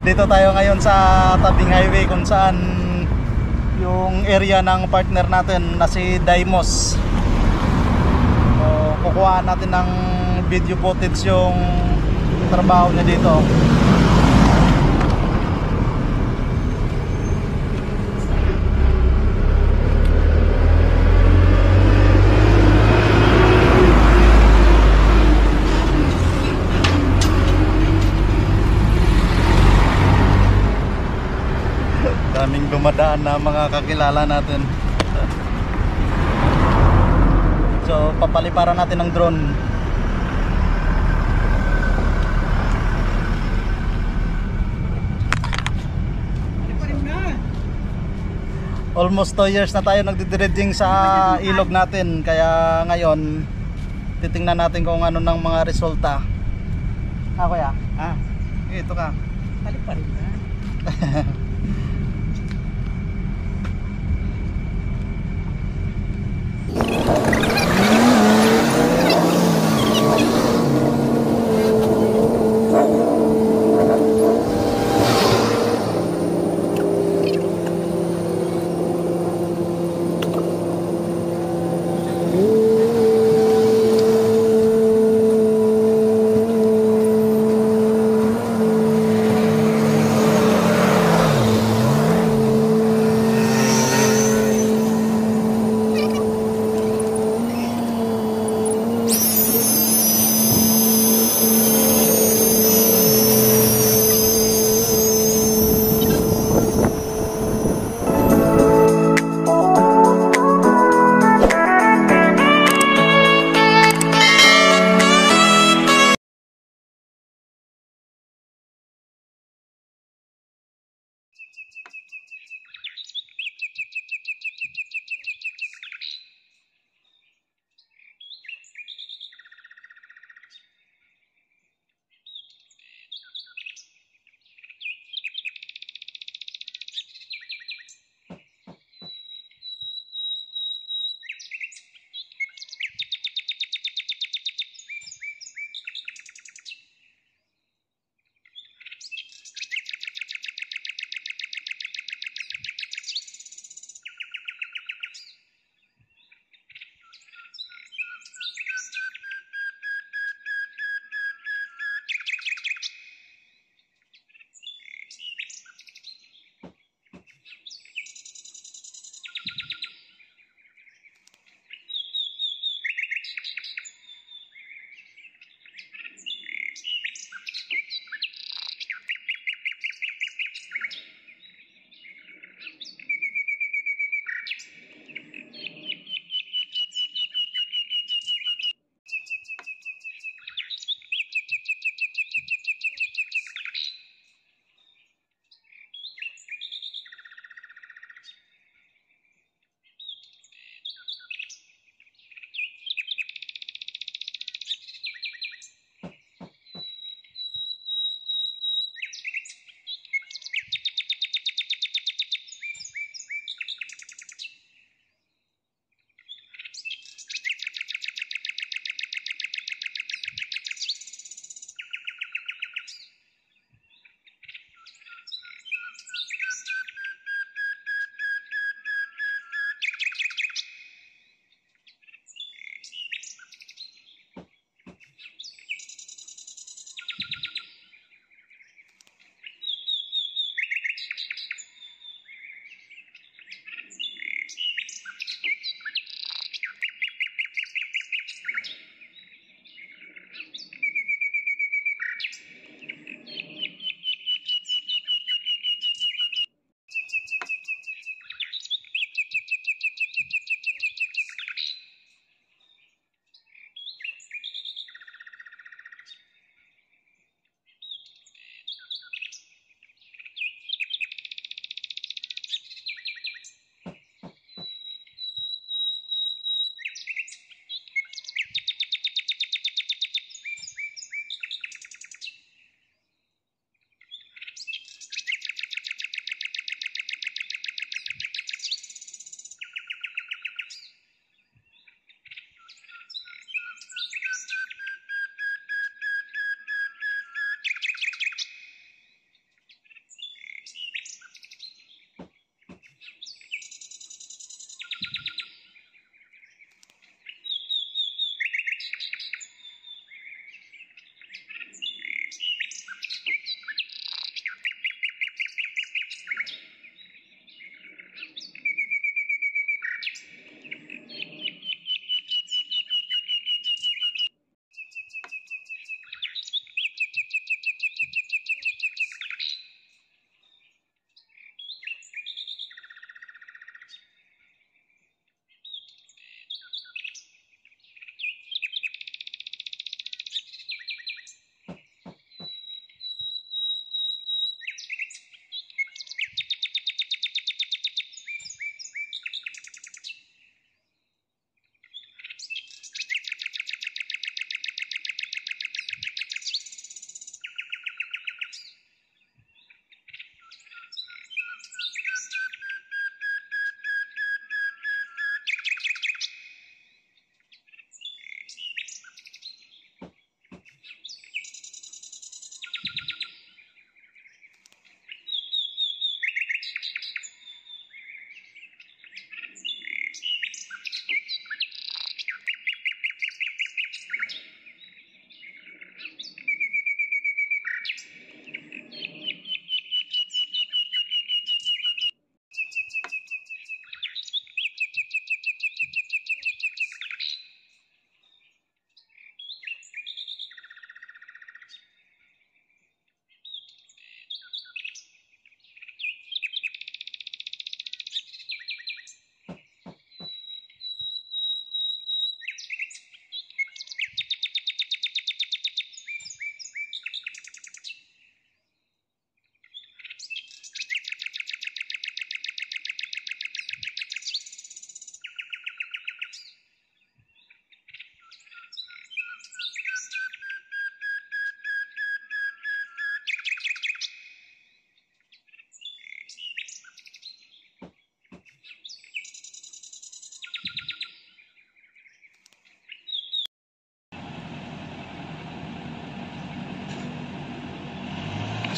Dito tayo ngayon sa tabing highway kung saan yung area ng partner natin na si Daimos. So, kukuhaan natin ng video footage yung trabaho niya dito. Daming dumadaan na mga kakilala natin. So papaliparan natin ng drone. Almost 2 years na tayo nagdi-dredging sa ilog natin. Kaya ngayon titingnan natin kung ano ng mga resulta. Kuya? Ito ka. Paliparin na.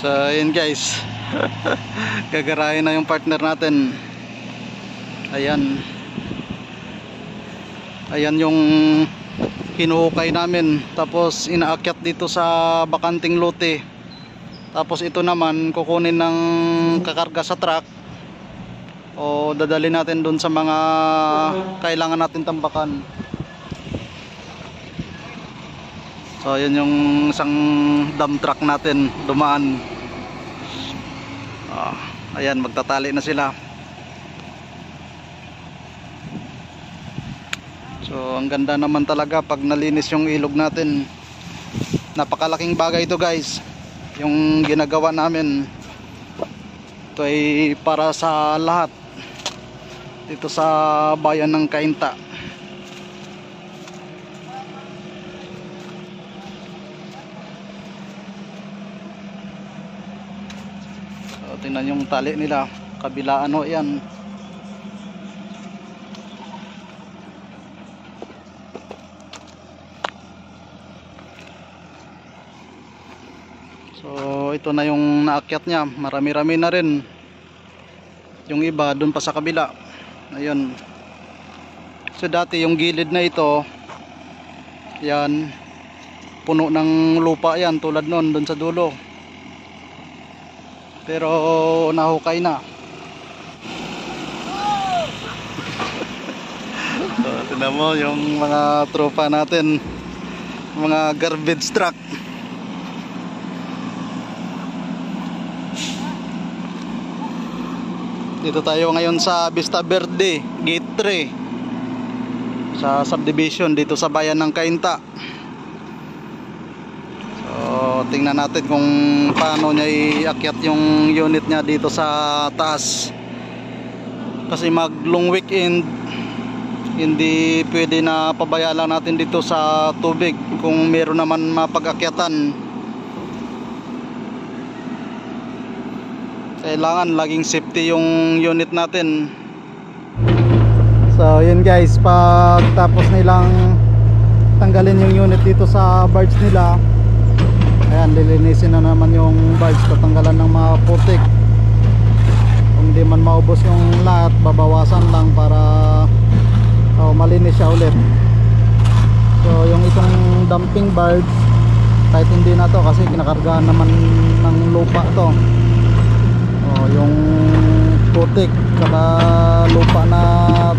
So ayun guys. Gagarahin na yung partner natin. Ayan. Ayan yung hinuhukay namin. Tapos inaakyat dito sa bakanting lote. Tapos ito naman kukunin ng kakarga sa truck. O dadalhin natin dun sa mga kailangan natin tambakan. So yun yung isang dump truck natin dumaan. Ayan, magtatali na sila. So ang ganda naman talaga pag nalinis yung ilog natin. Napakalaking bagay ito guys, yung ginagawa namin. Ito ay para sa lahat dito sa bayan ng Cainta. So tingnan yung tali nila, kabilaan ho yan. So ito na yung naakyat niya, marami-rami na rin. Yung iba dun pa sa kabila. Ayun. So dati yung gilid na ito, yan, puno ng lupa yan tulad nun dun sa dulo. Pero nahukay na. So tignan mo yung mga tropa natin, mga garbage truck. Dito tayo ngayon sa Vista Verde, Gate 3, sa subdivision dito sa bayan ng Cainta. So tingnan natin kung paano niya iakyat yung unit niya dito sa taas. Kasi mag long weekend, hindi pwede na pabayaan natin dito sa tubig kung meron naman mapag-akyatan. Kailangan laging safety yung unit natin. So yun guys, pag tapos nilang tanggalin yung unit dito sa barge nila, ayan, lilinisin na naman yung barge, tatanggalan ng mga putik. Kung di man maubos yung lahat, babawasan lang para malinis siya ulit. So yung itong dumping barge, kahit hindi na to kasi kinakargaan naman ng lupa to. Yung putik saka lupa na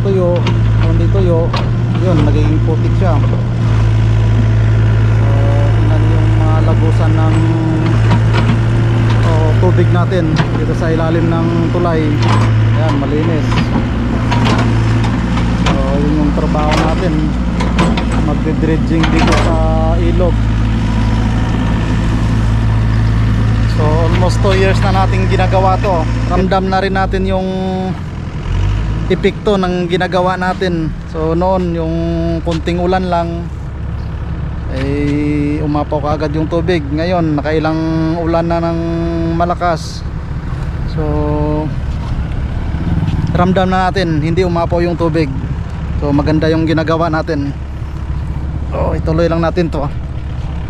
tuyo, hindi tuyo, yun, nagiging putik siya. So tingnan yung mga lagusan ng tubig natin dito sa ilalim ng tulay. Ayan, malinis. So yun yung trabaho natin, magde-dredging dito sa ilog. So almost 2 years na natin ginagawa to. Ramdam na rin natin yung epekto ng ginagawa natin. So noon yung kunting ulan lang ay umapaw kaagad yung tubig. Ngayon nakailang ulan na ng malakas. So ramdam na natin hindi umapaw yung tubig. So maganda yung ginagawa natin. So ituloy lang natin to.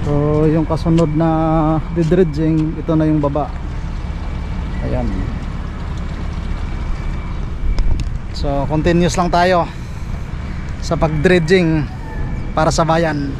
So yung kasunod na dredging, ito na yung baba. Ayan. So continuous lang tayo sa pag-dredging para sa bayan.